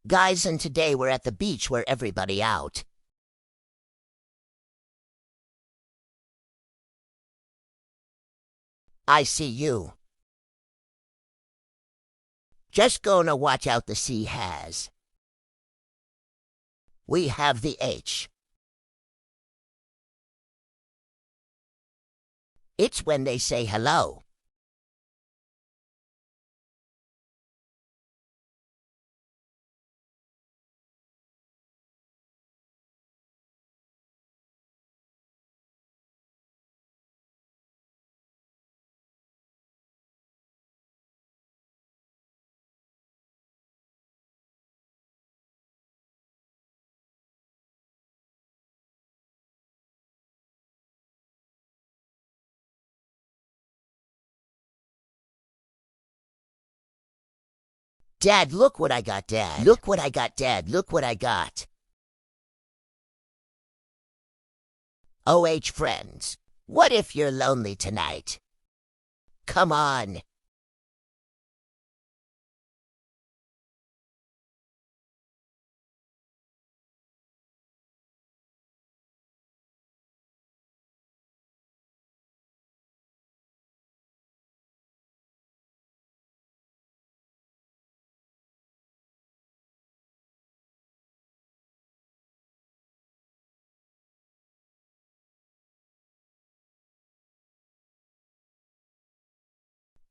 Guys, and today we're at the beach where everybody out. I see you. Just gonna watch out the sea has. We have the H. It's when they say hello. Dad, look what I got, Dad. Look what I got, Dad. Look what I got. OH friends, what if you're lonely tonight? Come on.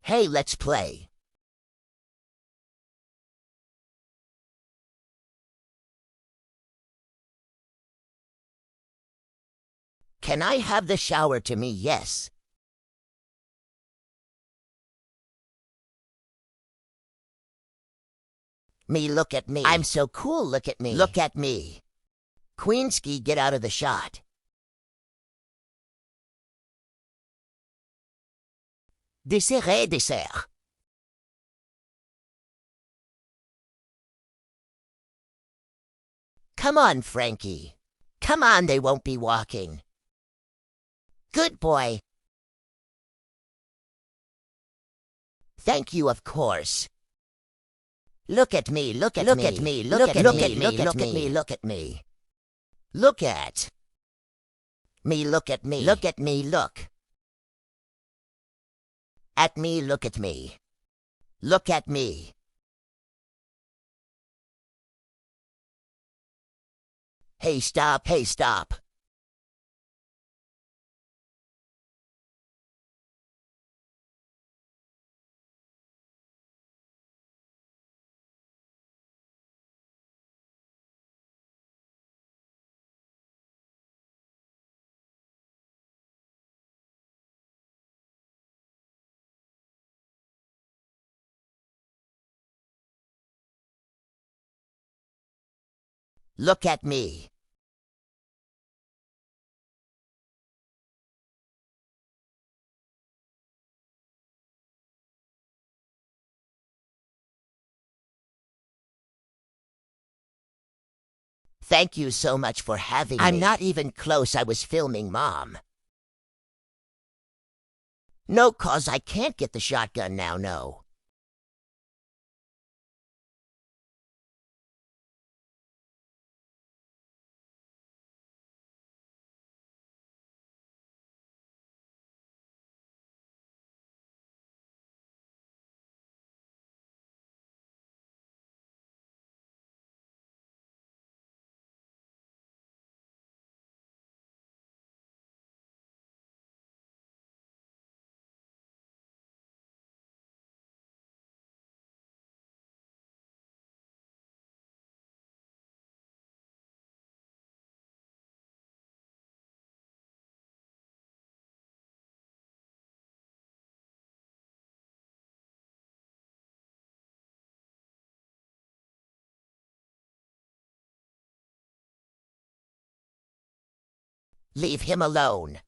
Hey, let's play. Can I have the shower to me? Yes. Me, look at me. I'm so cool, look at me. Look at me. Queenski, get out of the shot. Dessert, dessert. Come on, Frankie. Come on, they won't be walking. Good boy. Thank you, of course. Look at me, look at me. Look at me, look at me, look at me, look at me, look at me. Look at me, look at me. Look at me, look. At me, look at me. Look at me. Hey, stop, hey, stop. Look at me. Thank you so much for having me. I'm not even close. I was filming Mom. No, 'cause I can't get the shotgun now, no. Leave him alone.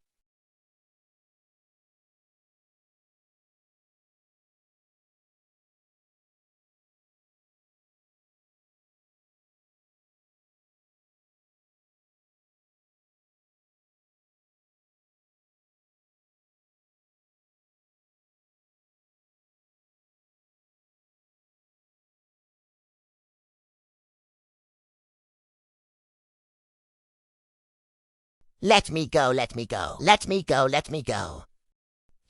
Let me go, let me go. Let me go, let me go.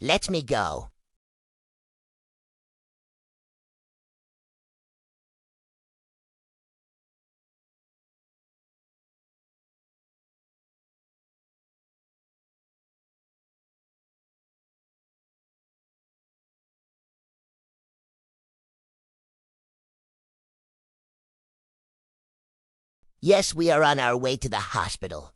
Let me go. Yes, we are on our way to the hospital.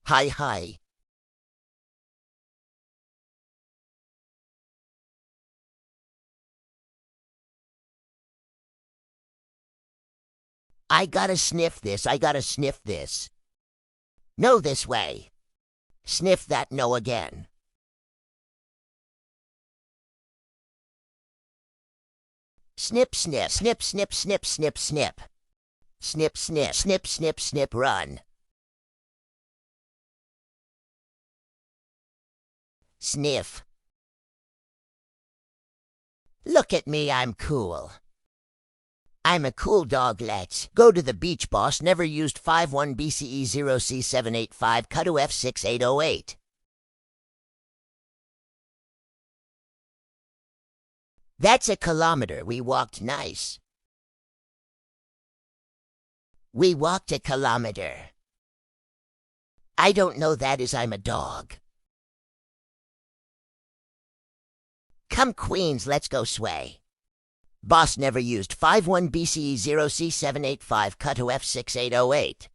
Hi, hi. I gotta sniff this, I gotta sniff this. No, this way. Sniff that no again. Snip, snip, snip, snip, snip, snip, snip. Snip, snip, snip, snip, snip, run. Sniff. Look at me, I'm cool. I'm a cool dog, let's go to the beach, boss. Never used 51 BCE 0C785, cut to F6808. That's a kilometer. We walked nice. We walked a kilometer. I don't know that as I'm a dog. Come Queens, let's go sway. Boss never used 51 BCE 0C785, cut to F6808.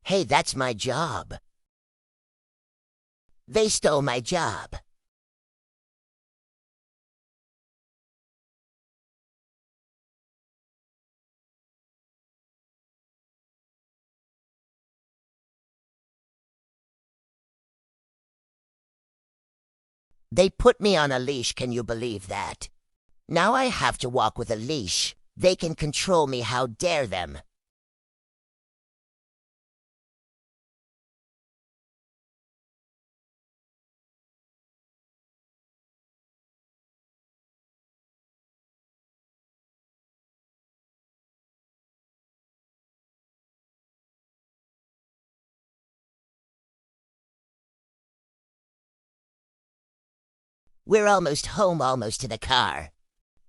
Hey, that's my job. They stole my job. They put me on a leash, can you believe that? Now I have to walk with a leash. They can control me, how dare them? We're almost home, almost to the car.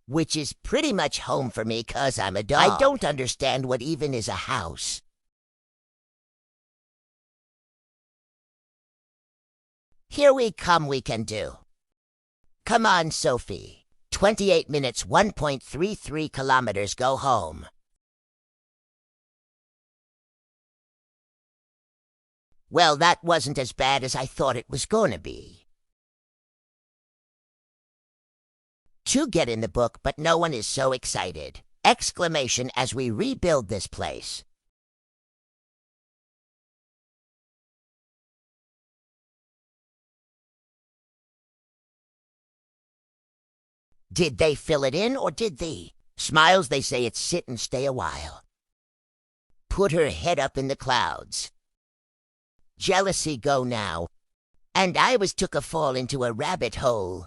Which is pretty much home for me, 'cause I'm a dog. I don't understand what even is a house. Here we come, we can do. Come on, Sophie. 28 minutes, 1.33 kilometers, go home. Well, that wasn't as bad as I thought it was gonna be. To get in the book, but no one is so excited. Exclamation as we rebuild this place. Did they fill it in, or did they? Smiles, they say it's sit and stay a while. Put her head up in the clouds. Jealousy go now. And I was took a fall into a rabbit hole.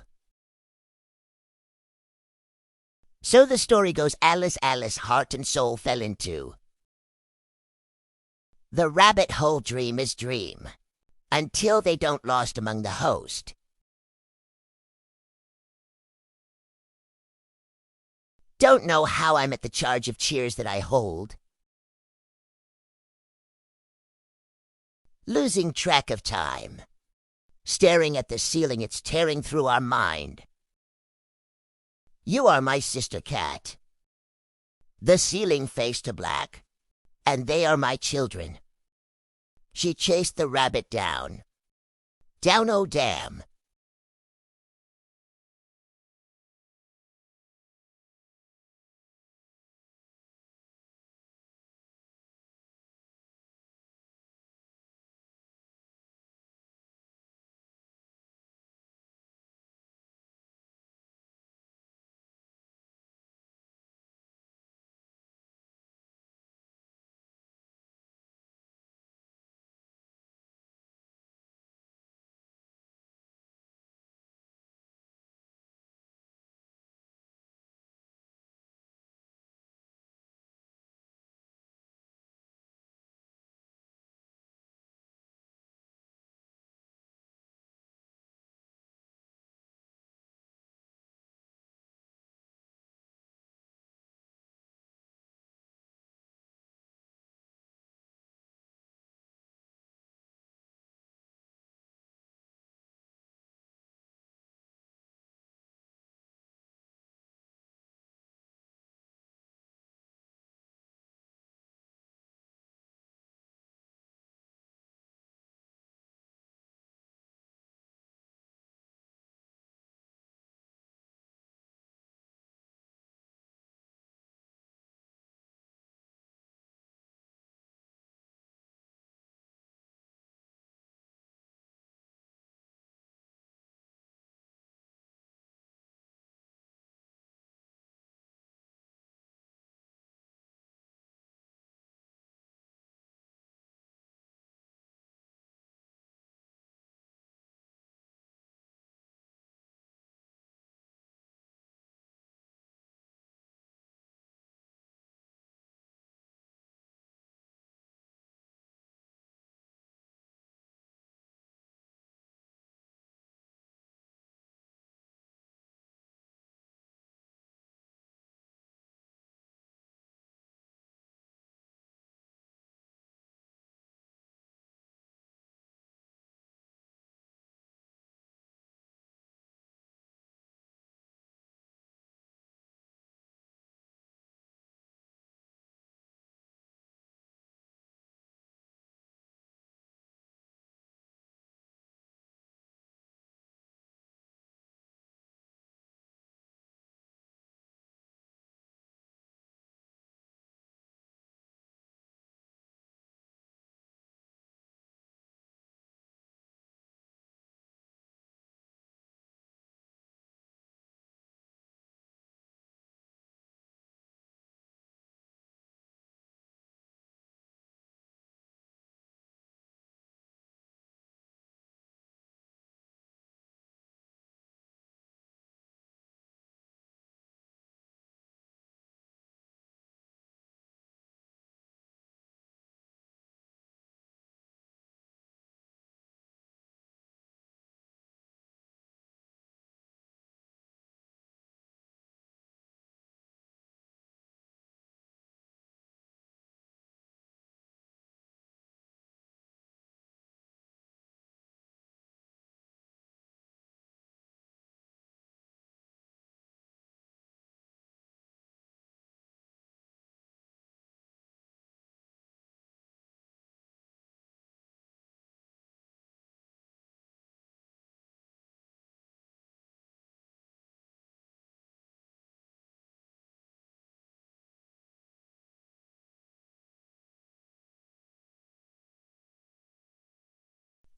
So the story goes, Alice, heart and soul fell into. The rabbit hole dream is dream. Until they don't lost among the host. Don't know how I'm at the charge of cheers that I hold. Losing track of time. Staring at the ceiling, it's tearing through our mind. You are my sister cat. The ceiling face to black. And they are my children. She chased the rabbit down. Down, oh damn.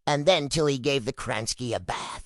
And then Tilly gave the Kransky a bath.